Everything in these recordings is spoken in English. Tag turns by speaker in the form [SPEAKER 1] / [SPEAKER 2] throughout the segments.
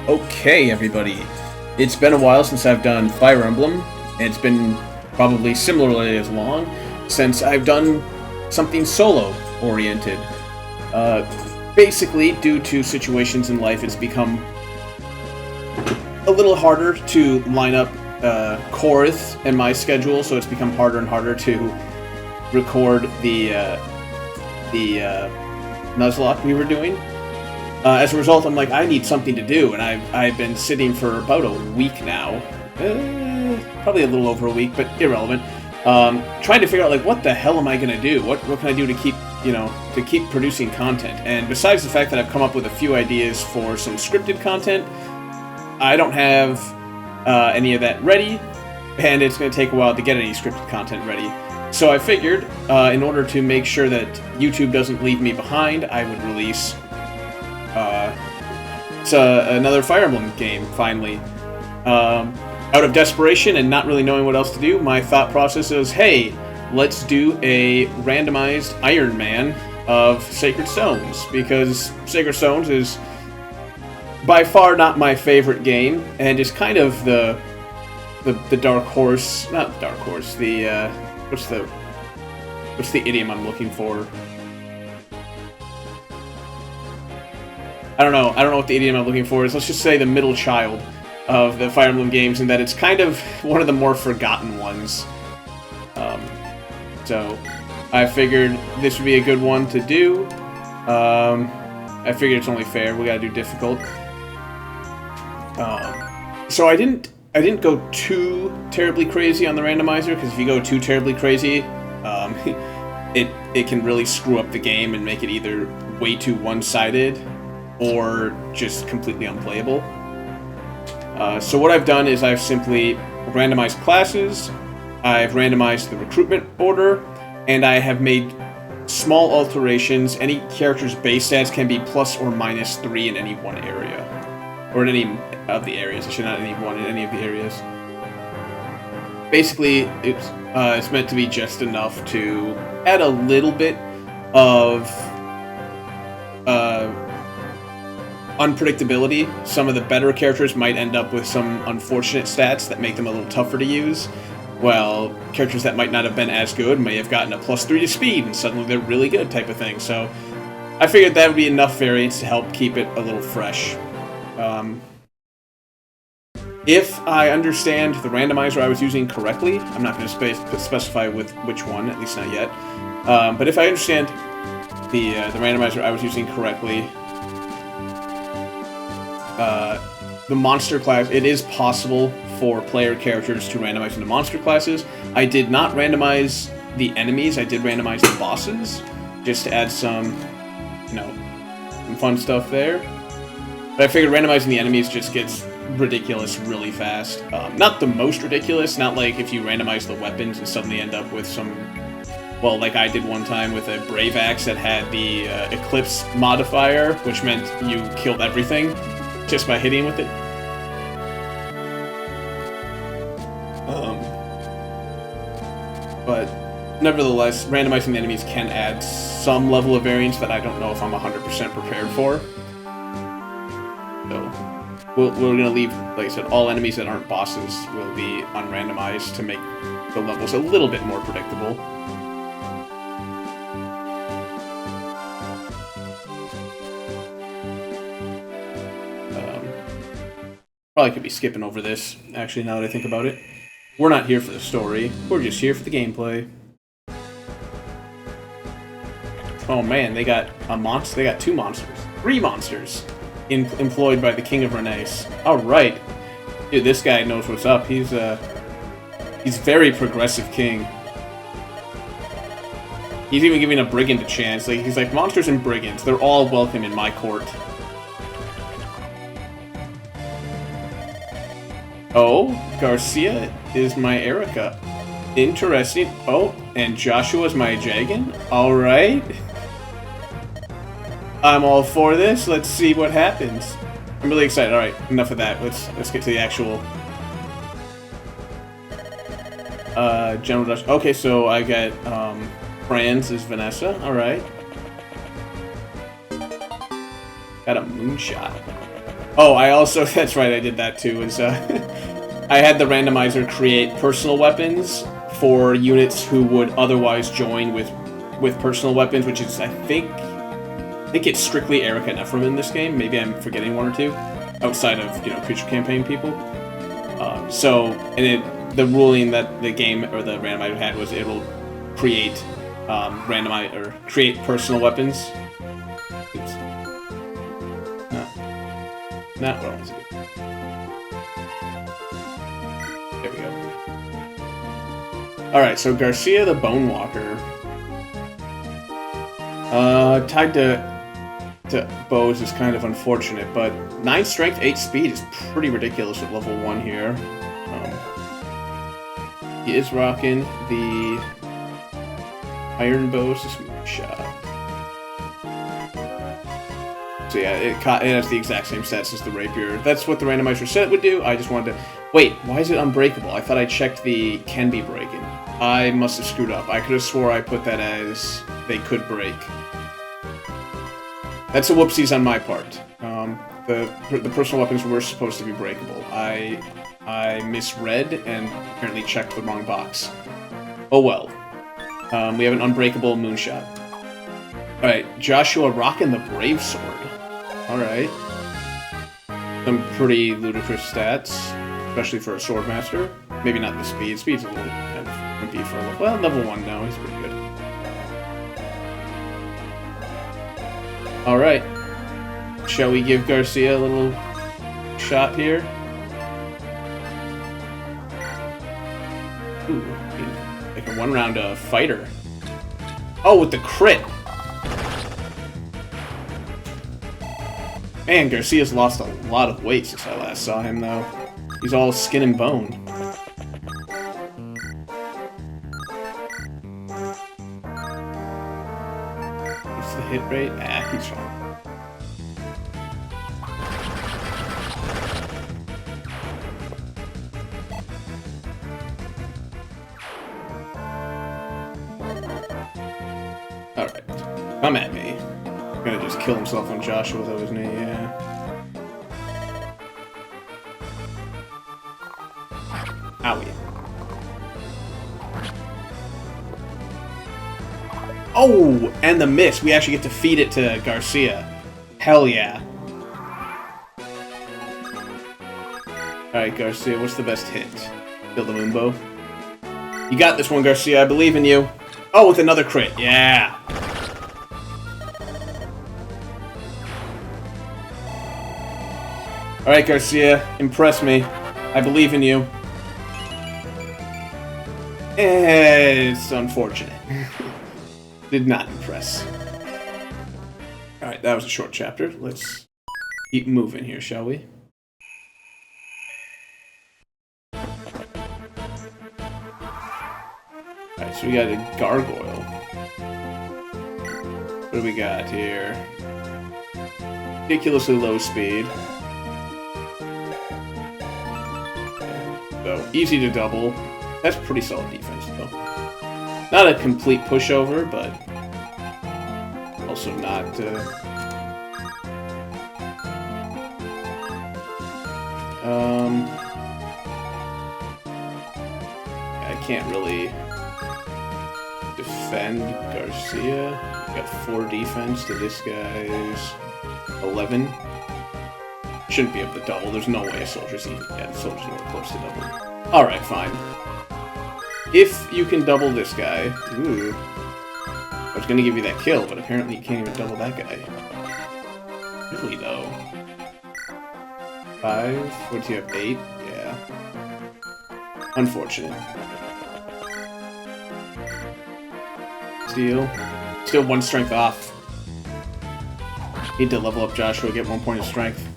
[SPEAKER 1] Okay, everybody. It's been a while since I've done Fire Emblem, and it's been probably similarly as long since I've done something solo-oriented. Basically, due to situations in life, it's become a little harder to line up Korth in my schedule, so it's become harder and harder to record the Nuzlocke we were doing. As a result, I'm like, I need something to do, and I've been sitting for about a week now, probably a little over a week, but irrelevant, trying to figure out, like, what the hell am I gonna do? What can I do to keep producing content? And besides the fact that I've come up with a few ideas for some scripted content, I don't have any of that ready, and it's gonna take a while to get any scripted content ready. So I figured, in order to make sure that YouTube doesn't leave me behind, I would release another Fire Emblem game, finally. Out of desperation and not really knowing what else to do, my thought process is, hey, let's do a randomized Iron Man of Sacred Stones, because Sacred Stones is by far not my favorite game, and is kind of the dark horse, not dark horse, what's the idiom I'm looking for? I don't know what the idiom I'm looking for is. Let's just say the middle child of the Fire Emblem games, and that it's kind of one of the more forgotten ones. So I figured this would be a good one to do. I figured it's only fair. We gotta do difficult. So I didn't go too terribly crazy on the randomizer, because if you go too terribly crazy, it can really screw up the game and make it either way too one-sided or just completely unplayable. So what I've done is I've simply randomized classes, I've randomized the recruitment order, and I have made small alterations. Any character's base stats can be plus or minus 3 in any one area. Or in any of the areas. I should not any one in any of the areas. Basically, it's meant to be just enough to add a little bit of unpredictability. Some of the better characters might end up with some unfortunate stats that make them a little tougher to use, while characters that might not have been as good may have gotten a plus 3 to speed, and suddenly they're really good type of thing. So I figured that would be enough variance to help keep it a little fresh. If I understand the randomizer I was using correctly, I'm not going to specify with which one, at least not yet, but if I understand the randomizer I was using correctly, the monster class, it is possible for player characters to randomize into monster classes. I did not randomize the enemies, I did randomize the bosses, just to add some fun stuff there. But I figured randomizing the enemies just gets ridiculous really fast. Not the most ridiculous, not like if you randomize the weapons and suddenly end up with some, well, like I did one time with a Brave Axe that had the Eclipse modifier, which meant you killed everything just by hitting with it. But nevertheless, randomizing the enemies can add some level of variance that I don't know if I'm 100% prepared for. So we're going to leave, like I said, all enemies that aren't bosses will be unrandomized to make the levels a little bit more predictable. Probably could be skipping over this, actually, now that I think about it. We're not here for the story, we're just here for the gameplay. Oh man, they got a monster. They got 2 monsters. 3 monsters employed by the King of Renace. Alright. Dude, this guy knows what's up. He's very progressive king. He's even giving a brigand a chance. Like, he's like, monsters and brigands, they're all welcome in my court. Oh, Garcia is my Erica. Interesting. Oh, and Joshua's my Jagan? Alright. I'm all for this. Let's see what happens. I'm really excited. Alright, enough of that. Let's get to the actual General Josh. Okay, so I got Franz is Vanessa. Alright. Got a moonshot. Oh, I also... That's right, I did that too. I had the randomizer create personal weapons for units who would otherwise join with personal weapons, which is, I think it's strictly Erica and Ephraim in this game. Maybe I'm forgetting one or two, outside of, you know, Creature Campaign people. The ruling that the game, or the randomizer had, was it will create create personal weapons. Oops. Not what I want to do. There we go. Alright, so Garcia the Bone Walker. Tied to bows is kind of unfortunate, but 9 strength, 8 speed is pretty ridiculous at level 1 here. He is rocking the iron bow shot. So yeah, it has the exact same stats as the rapier. That's what the randomizer said it would do. I just wanted to... Wait, why is it unbreakable? I thought I checked the can be breaking. I must have screwed up. I could have swore I put that as they could break. That's a whoopsies on my part. The personal weapons were supposed to be breakable. I misread and apparently checked the wrong box. Oh well. We have an unbreakable moonshot. Alright, Joshua rocking the Brave Sword. Alright. Some pretty ludicrous stats, especially for a Swordmaster. Maybe not the speed. Speed's a little kind of wimpy for a level. Well, level 1 now, he's pretty good. Alright. Shall we give Garcia a little shot here? Ooh, like a one-round fighter. Oh, with the crit! Man, Garcia's lost a lot of weight since I last saw him, though. He's all skin and bone. What's the hit rate? Ah, he's fine. Alright. Come at me. I'm gonna just kill himself on Joshua with his knee, yeah. Owie. Oh! And the miss. We actually get to feed it to Garcia. Hell yeah. Alright, Garcia, what's the best hit? Kill the moonbow. You got this one, Garcia. I believe in you. Oh, with another crit. Yeah. Alright, Garcia. Impress me. I believe in you. It's unfortunate. Did not impress. Alright, that was a short chapter. Let's keep moving here, shall we? Alright, so we got a gargoyle. What do we got here? Ridiculously low speed. So, easy to double. That's pretty solid defense, though. Not a complete pushover, but also not... I can't really defend Garcia. Got 4 defense to this guy's 11. Shouldn't be able to double. There's no way a soldier's even... Yeah, the soldier's nowhere close to double. Alright, fine. If you can double this guy... Ooh. I was gonna give you that kill, but apparently you can't even double that guy. Really, though. 5? What's he have? 8? Yeah. Unfortunate. Steal. Still 1 strength off. Need to level up Joshua, get 1 point of strength.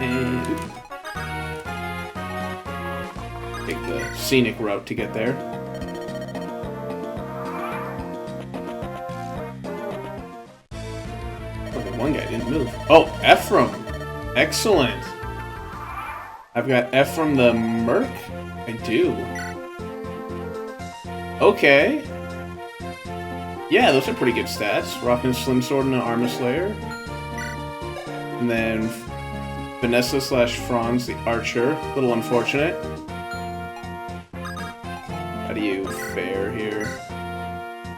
[SPEAKER 1] And take the scenic route to get there. Oh, the one guy didn't move. Oh, Ephraim! Excellent! I've got Ephraim the Merc? I do. Okay. Yeah, those are pretty good stats. Rocking a Slim Sword and an Armor Slayer. And then Vanessa / Franz, the Archer. A little unfortunate. How do you fare here?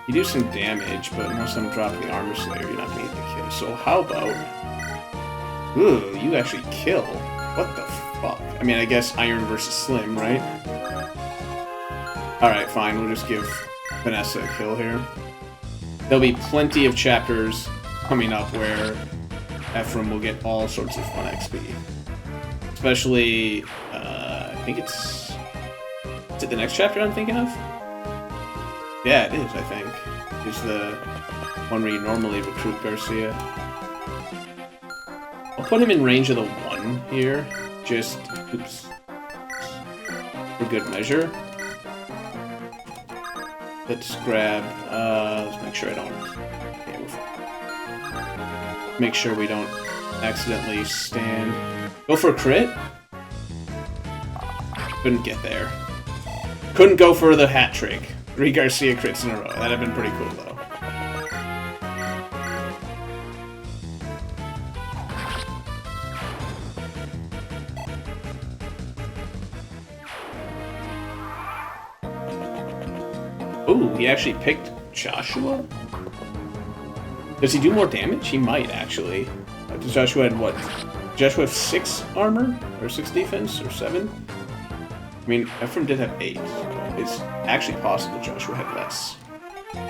[SPEAKER 1] You do some damage, but unless I'm dropping the Armor Slayer, you're not going to get the kill. So how about... Ooh, you actually kill. What the fuck? I mean, I guess Iron versus Slim, right? Alright, fine. We'll just give Vanessa a kill here. There'll be plenty of chapters coming up where Ephraim will get all sorts of fun XP. Especially, I think it's... Is it the next chapter I'm thinking of? Yeah, it is, I think. It's the one where you normally recruit Garcia. I'll put him in range of the 1 here. Just, oops. For good measure. Let's grab, let's make sure I don't... Okay, make sure we don't accidentally stand... Go for a crit? Couldn't get there. Couldn't go for the hat trick. 3 Garcia crits in a row. That'd have been pretty cool, though. Ooh, he actually picked Joshua? Does he do more damage? He might, actually. Does Joshua had what? Joshua have 6 armor? Or 6 defense? Or 7? I mean, Ephraim did have 8. It's actually possible Joshua had less.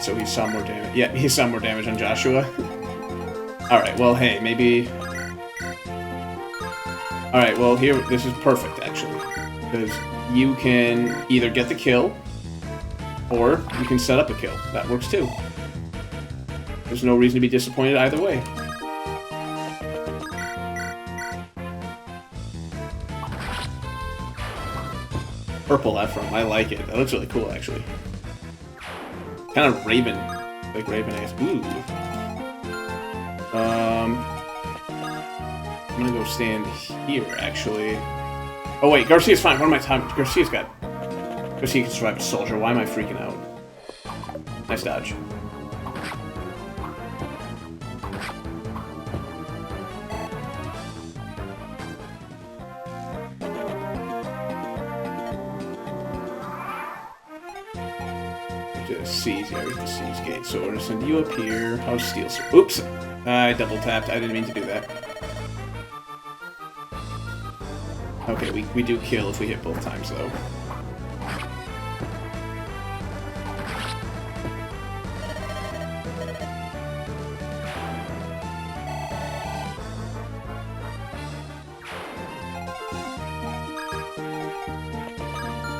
[SPEAKER 1] So he saw more damage. Yeah, he saw more damage on Joshua. Alright, well, hey, maybe... Alright, well, here, this is perfect, actually. Because you can either get the kill, or you can set up a kill. That works, too. There's no reason to be disappointed either way. Purple Ephraim, I like it. That looks really cool, actually. Kind of Raven. Like Raven ass. Ooh. I'm gonna go stand here, actually. Oh wait, Garcia's fine. What am I talking? Garcia can survive a soldier. Why am I freaking out? Nice dodge. Seize, yeah, we can seize gate. So we're gonna send you up here. How's steel? Oops! I double tapped. I didn't mean to do that. Okay, we do kill if we hit both times, though.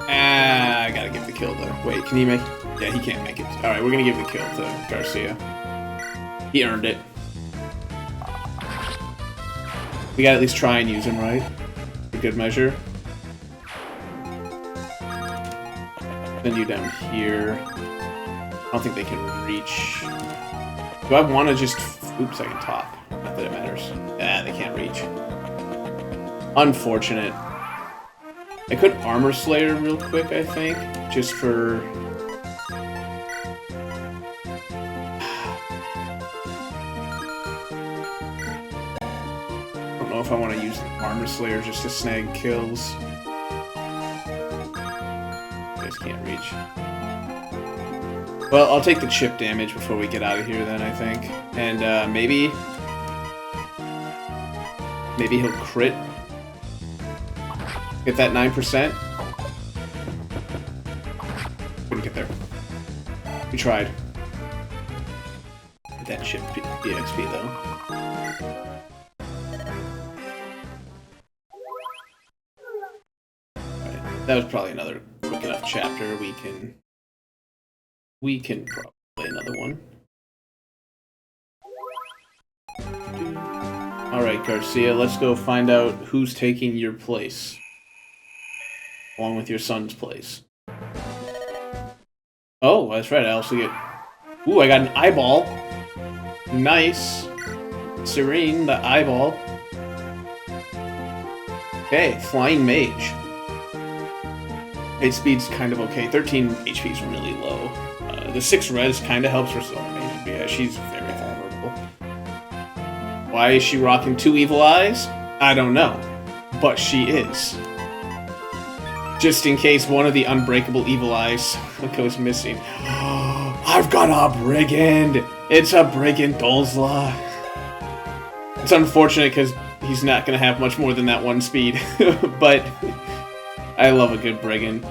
[SPEAKER 1] Ah, I gotta give the kill, though. Wait, can he make... Yeah, he can't make it. Alright, we're gonna give the kill to Garcia. He earned it. We gotta at least try and use him, right? For good measure. Send you down here. I don't think they can reach. Do I want to just... Oops, I can top. Not that it matters. Ah, they can't reach. Unfortunate. I could Armor Slayer real quick, I think. Just for... I don't know if I want to use the Armor Slayer just to snag kills. You guys can't reach. Well, I'll take the chip damage before we get out of here then, I think. And maybe he'll crit. Get that 9%. Couldn't get there. We tried. Get that chip EXP though. That was probably another quick enough chapter. We can probably play another one. Alright, Garcia, let's go find out who's taking your place. Along with your son's place. Oh, that's right, I also get... Ooh, I got an eyeball. Nice. Serene, the eyeball. Okay, Flying Mage. 8 speed's kind of okay. 13 HP is really low. The 6 res kind of helps her so amazing, but yeah, she's very vulnerable. Why is she rocking 2 evil eyes? I don't know, but she is. Just in case one of the unbreakable evil eyes goes missing. I've got a brigand! It's a brigand Dulzla. It's unfortunate because he's not going to have much more than that 1 speed, but I love a good brigand.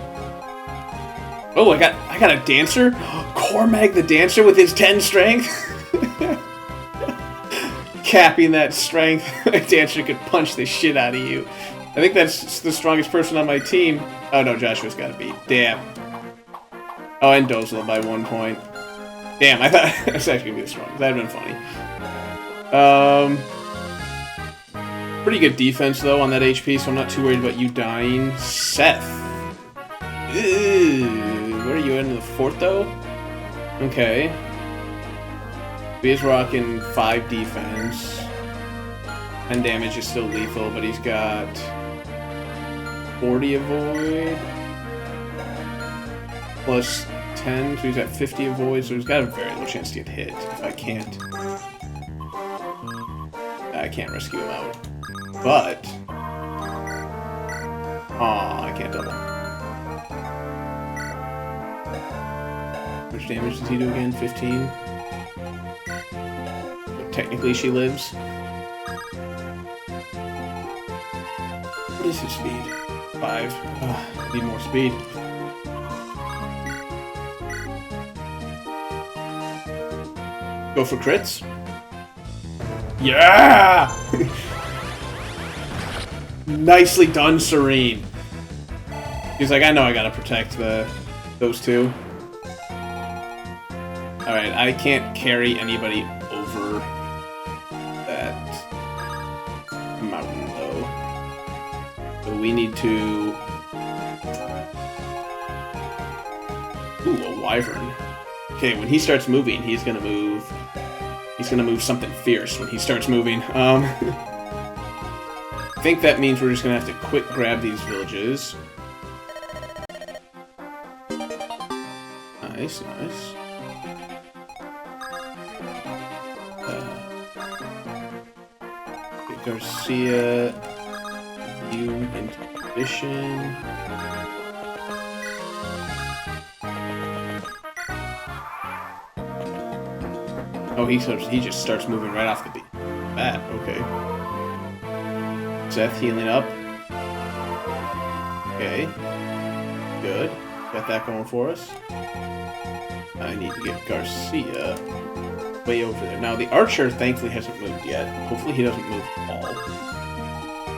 [SPEAKER 1] Oh, I got a dancer? Cormag the dancer with his 10 strength? Capping that strength. A dancer could punch the shit out of you. I think that's the strongest person on my team. Oh no, Joshua's got to beat. Damn. Oh, and Dozla by 1 point. Damn, I thought it was actually going to be the strongest. That would have been funny. Pretty good defense, though, on that HP, so I'm not too worried about you dying. Seth. Ew. Where are you in the 4th, though? Okay. He is rocking 5 defense. 10 damage is still lethal, but he's got 40 avoid. Plus 10, so he's at 50 avoid, so he's got a very low chance to get hit if I can't. I can't rescue him out. But... aw, I can't double. How much damage does he do again? 15? But technically she lives. What is his speed? 5. Need more speed. Go for crits? Yeah! Nicely done, Serene. He's like, I know I gotta protect those 2. Alright, I can't carry anybody over that mountain, though. So we need to... Ooh, a wyvern. Okay, when he starts moving, he's gonna move... He's gonna move something fierce when he starts moving. I think that means we're just gonna have to quick grab these villages. Nice, nice. Get Garcia, you into position. Oh, he just starts moving right off the bat. Okay. Seth healing up. Okay. Good. Got that going for us. I need to get Garcia way over there. Now, the archer thankfully hasn't moved yet. Hopefully he doesn't move at all.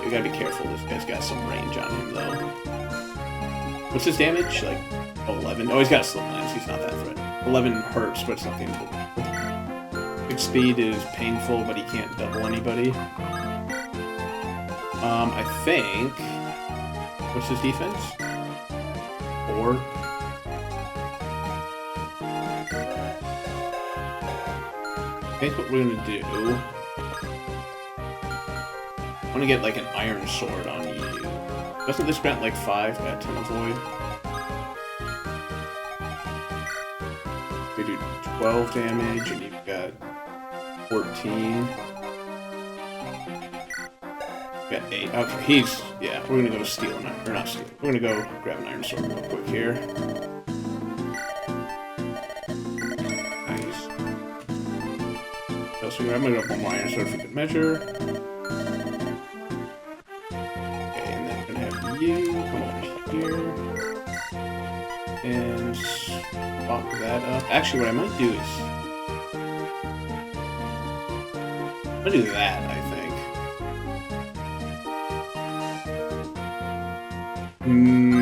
[SPEAKER 1] We gotta be careful. This guy's got some range on him, though. What's his damage? Like, 11? Oh, he's got slim lance. He's not that threat. 11 hurts, but it's nothing. Speed is painful, but he can't double anybody. I think... What's his defense? 4. I think what we're gonna do... I want to get, like, an iron sword on you. Doesn't this grant, like, 5? Got 10 avoid. We do 12 damage, and you've got... 14. Got 8. Okay, he's... Yeah, we're gonna go steal an iron... Or not steal. We're gonna go grab an iron sword real quick here. Nice. So I'm gonna go one more iron sword for good measure. Okay, and then I'm gonna have you come over here. And... swap that up. Actually, what I might do is... I'm gonna do that, I think.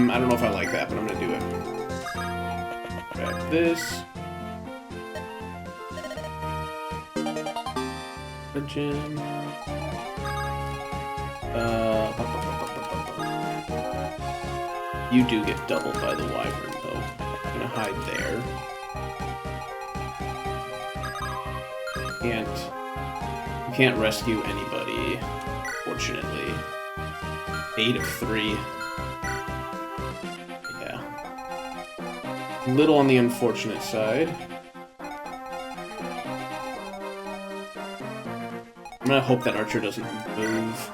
[SPEAKER 1] I don't know if I like that, but I'm gonna do it. Grab this. A gem. You do get doubled by the wyvern, though. I'm gonna hide there. Can't rescue anybody, fortunately. 8 of 3. Yeah. Little on the unfortunate side. I'm gonna hope that Archer doesn't move.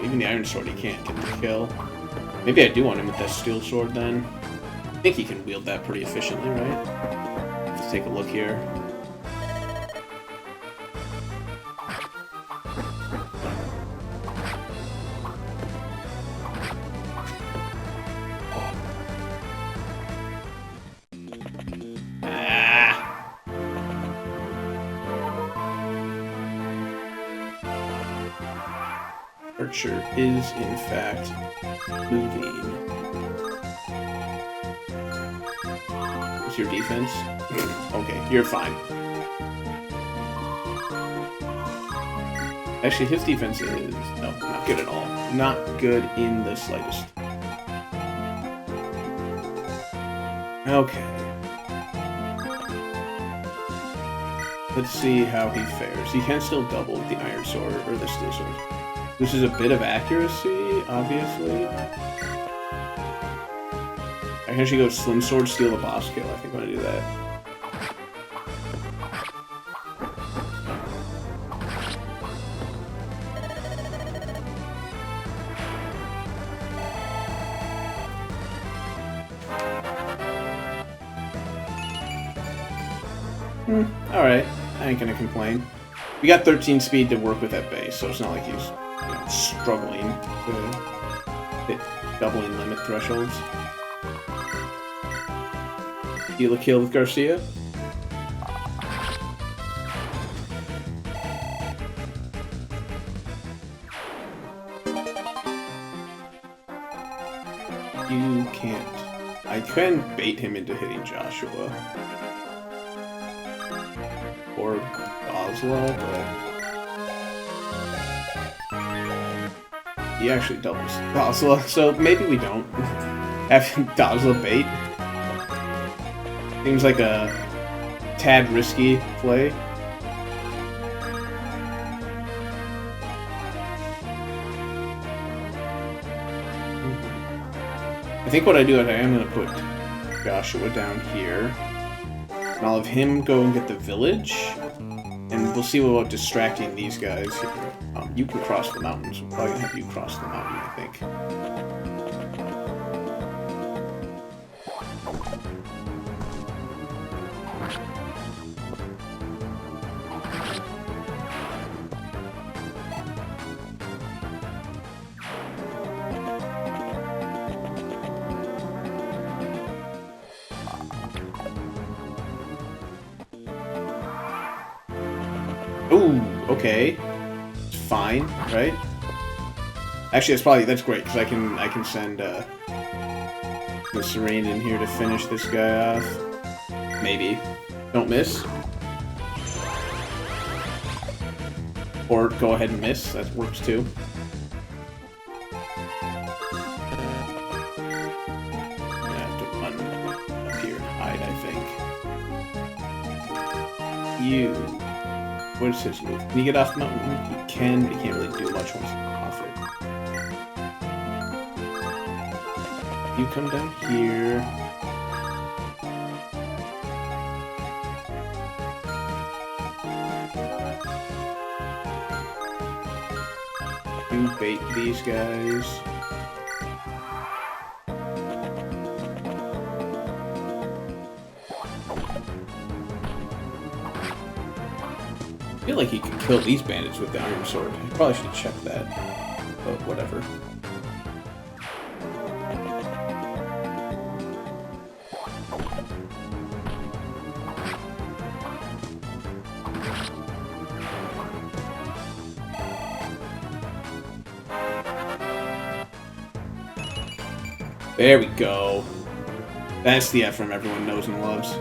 [SPEAKER 1] Even the Iron Sword he can't get the kill. Maybe I do want him with that Steel Sword then. I think he can wield that pretty efficiently, right? Let's take a look here. Archer is, in fact, moving. What's your defense? Okay, you're fine. Actually, his defense is... no, not good at all. Not good in the slightest. Okay. Let's see how he fares. He can still double with the Iron Sword, or the Steel Sword. This is a bit of accuracy, obviously. I can actually go Slim Sword, steal the boss kill. I think I'm gonna do that. Alright. I ain't gonna complain. We got 13 speed to work with at base, so it's not like he's struggling to hit doubling limit thresholds. Steal a kill with Garcia. You can't. I can bait him into hitting Joshua. Or Oslo, but... he actually doubles Dazla, so maybe we don't have Dazla bait. Seems like a tad risky play. I think what I do is I am going to put Joshua down here. And I'll have him go and get the village. And we'll see about distracting these guys here. You can cross the mountains. We're probably going to have you cross the mountain, I think. Ooh, okay. It's fine, right? Actually, that's great because I can send the Serene in here to finish this guy off. Maybe. Don't miss. Or go ahead and miss. That works too. I'm gonna have to run up here and hide, I think. You. What is his move? Can he get off the mountain? He can, but he can't really do much once he's off it. You come down here. You bait these guys. I feel like he could kill these bandits with the Iron Sword. I probably should have checked that, but whatever. There we go. That's the Ephraim everyone knows and loves.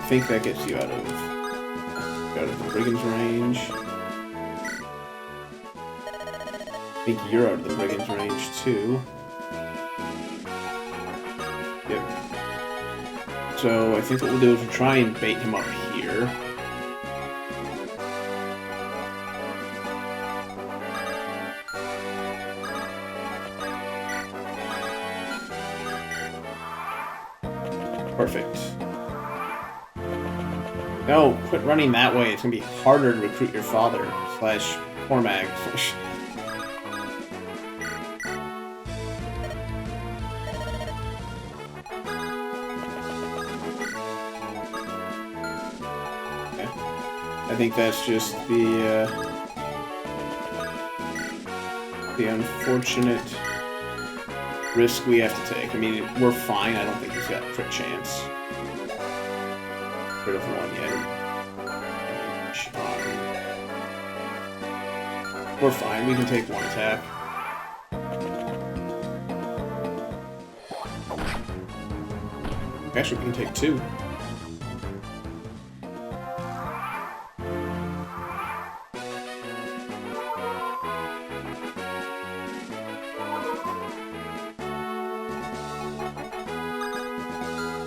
[SPEAKER 1] think that gets you out of the brigand's range. I think you're out of the brigand's range too. Yep. So I think what we'll do is we'll try and bait him up here. Perfect. No, quit running that way. It's gonna be harder to recruit your father. Slash Cormag. Okay. I think that's just the unfortunate risk we have to take. I mean, we're fine. I don't think he's got a crit chance. Rid of one yet. We're fine. We can take one attack. Actually, we can take two.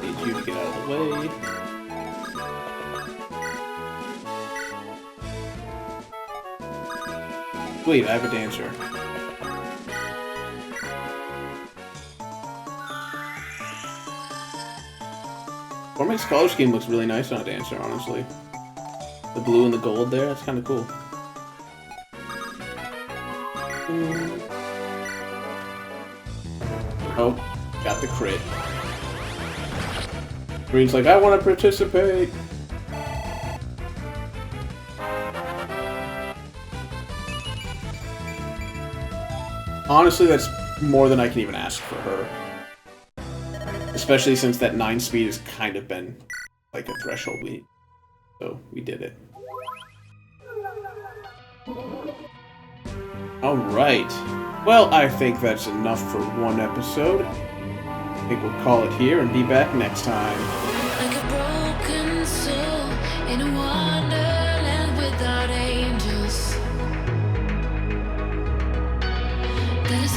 [SPEAKER 1] Need you to get out of the way. Wait, I have a dancer. Cormac's color scheme looks really nice on a dancer, honestly. The blue and the gold there, that's kind of cool. Oh, got the crit. Green's like, I want to participate! Honestly, that's more than I can even ask for her. Especially since that 9 speed has kind of been like a threshold we... So, we did it. Alright. Well, I think that's enough for one episode. I think we'll call it here and be back next time.
[SPEAKER 2] Like a broken soul in a wonderland without angels. That is